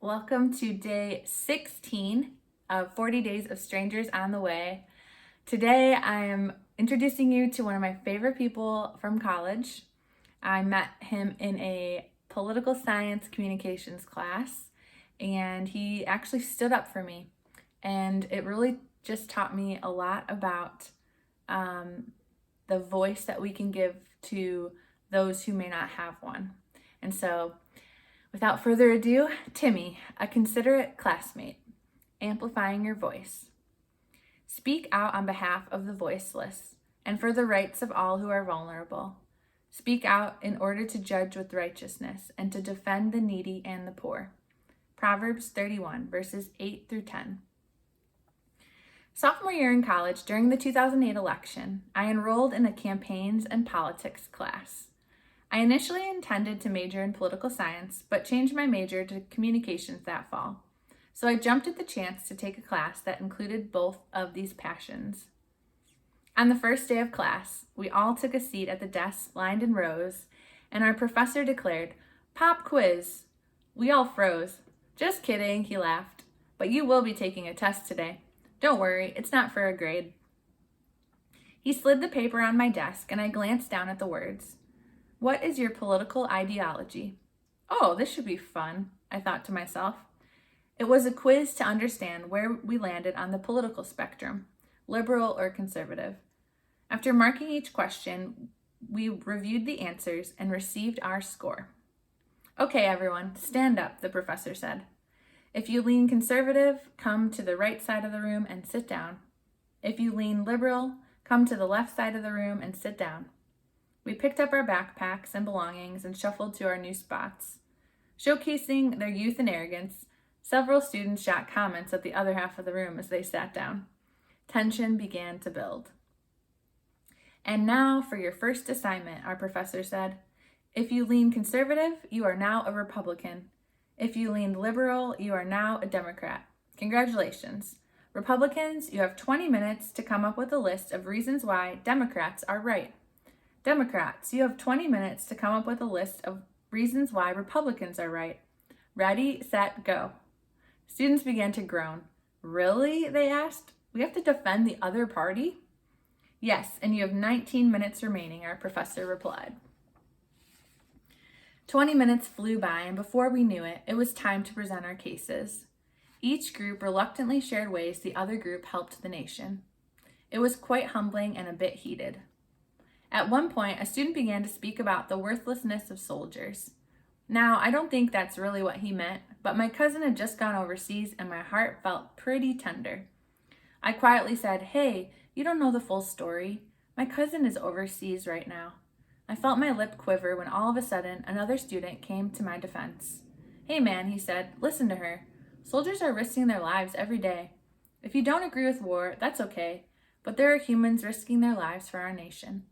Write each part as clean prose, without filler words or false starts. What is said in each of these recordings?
Welcome to day 16 of 40 Days of Strangers on the Way. Today I am introducing you to one of my favorite people from college. I met him in a political science communications class, and he actually stood up for me. And it really just taught me a lot about the voice that we can give to those who may not have one. And so, without further ado, Timmy, a considerate classmate, amplifying your voice. Speak out on behalf of the voiceless and for the rights of all who are vulnerable. Speak out in order to judge with righteousness and to defend the needy and the poor. Proverbs 31, verses 8 through 10. Sophomore year in college, during the 2008 election, I enrolled in a campaigns and politics class. I initially intended to major in political science, but changed my major to communications that fall. So I jumped at the chance to take a class that included both of these passions. On the first day of class, we all took a seat at the desks lined in rows, and our professor declared, "Pop quiz." We all froze. "Just kidding," he laughed. "But you will be taking a test today. Don't worry, it's not for a grade." He slid the paper on my desk, and I glanced down at the words. "What is your political ideology?" "Oh, this should be fun," I thought to myself. It was a quiz to understand where we landed on the political spectrum, liberal or conservative. After marking each question, we reviewed the answers and received our score. "Okay, everyone, stand up," the professor said. "If you lean conservative, come to the right side of the room and sit down. If you lean liberal, come to the left side of the room and sit down." We picked up our backpacks and belongings and shuffled to our new spots. Showcasing their youth and arrogance, several students shot comments at the other half of the room as they sat down. Tension began to build. "And now for your first assignment," our professor said. "If you lean conservative, you are now a Republican. If you lean liberal, you are now a Democrat. Congratulations. Republicans, you have 20 minutes to come up with a list of reasons why Democrats are right. Democrats, you have 20 minutes to come up with a list of reasons why Republicans are right. Ready, set, go." Students began to groan. "Really?" they asked. "We have to defend the other party?" "Yes, and you have 19 minutes remaining," our professor replied. 20 minutes flew by, and before we knew it, it was time to present our cases. Each group reluctantly shared ways the other group helped the nation. It was quite humbling and a bit heated. At one point, a student began to speak about the worthlessness of soldiers. Now, I don't think that's really what he meant, but my cousin had just gone overseas and my heart felt pretty tender. I quietly said, "Hey, you don't know the full story. My cousin is overseas right now." I felt my lip quiver when all of a sudden another student came to my defense. "Hey man," he said, "listen to her. Soldiers are risking their lives every day. If you don't agree with war, that's okay, but there are humans risking their lives for our nation."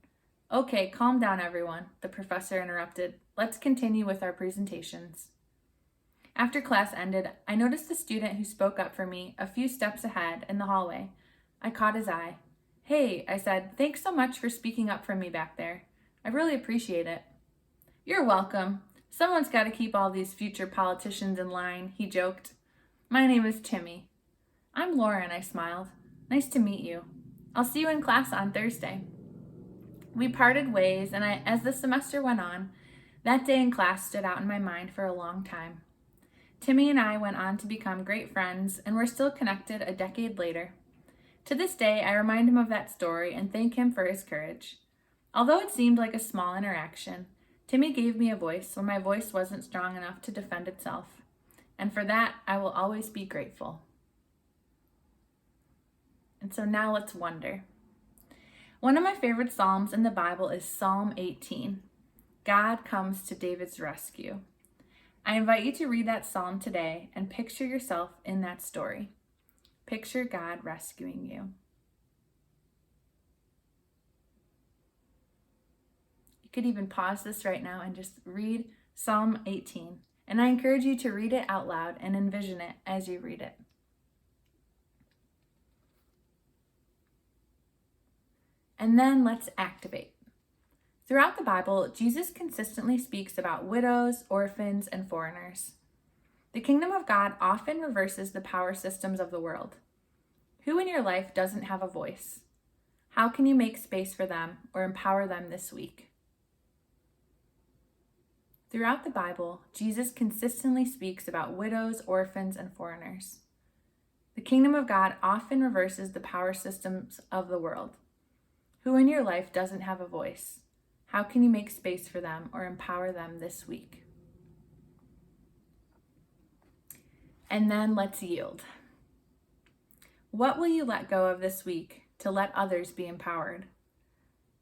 "Okay, calm down everyone," the professor interrupted. "Let's continue with our presentations." After class ended, I noticed the student who spoke up for me a few steps ahead in the hallway. I caught his eye. "Hey," I said, "thanks so much for speaking up for me back there. I really appreciate it." "You're welcome. Someone's got to keep all these future politicians in line," he joked. "My name is Timmy." "I'm Lauren," I smiled. "Nice to meet you. I'll see you in class on Thursday." We parted ways, and as the semester went on, that day in class stood out in my mind for a long time. Timmy and I went on to become great friends, and we're still connected a decade later. To this day, I remind him of that story and thank him for his courage. Although it seemed like a small interaction, Timmy gave me a voice when my voice wasn't strong enough to defend itself. And for that, I will always be grateful. And so now let's wonder. One of my favorite Psalms in the Bible is Psalm 18. God comes to David's rescue. I invite you to read that Psalm today and picture yourself in that story. Picture God rescuing you. You could even pause this right now and just read Psalm 18. And I encourage you to read it out loud and envision it as you read it. And then let's activate. Throughout the Bible, Jesus consistently speaks about widows, orphans, and foreigners. The kingdom of God often reverses the power systems of the world. Who in your life doesn't have a voice? How can you make space for them or empower them this week? Throughout the Bible, Jesus consistently speaks about widows, orphans, and foreigners. The kingdom of God often reverses the power systems of the world. Who in your life doesn't have a voice? How can you make space for them or empower them this week? And then let's yield. What will you let go of this week to let others be empowered?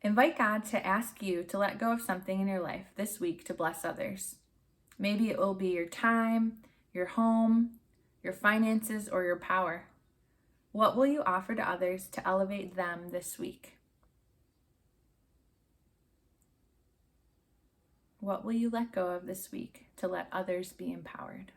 Invite God to ask you to let go of something in your life this week to bless others. Maybe it will be your time, your home, your finances, or your power. What will you offer to others to elevate them this week? What will you let go of this week to let others be empowered?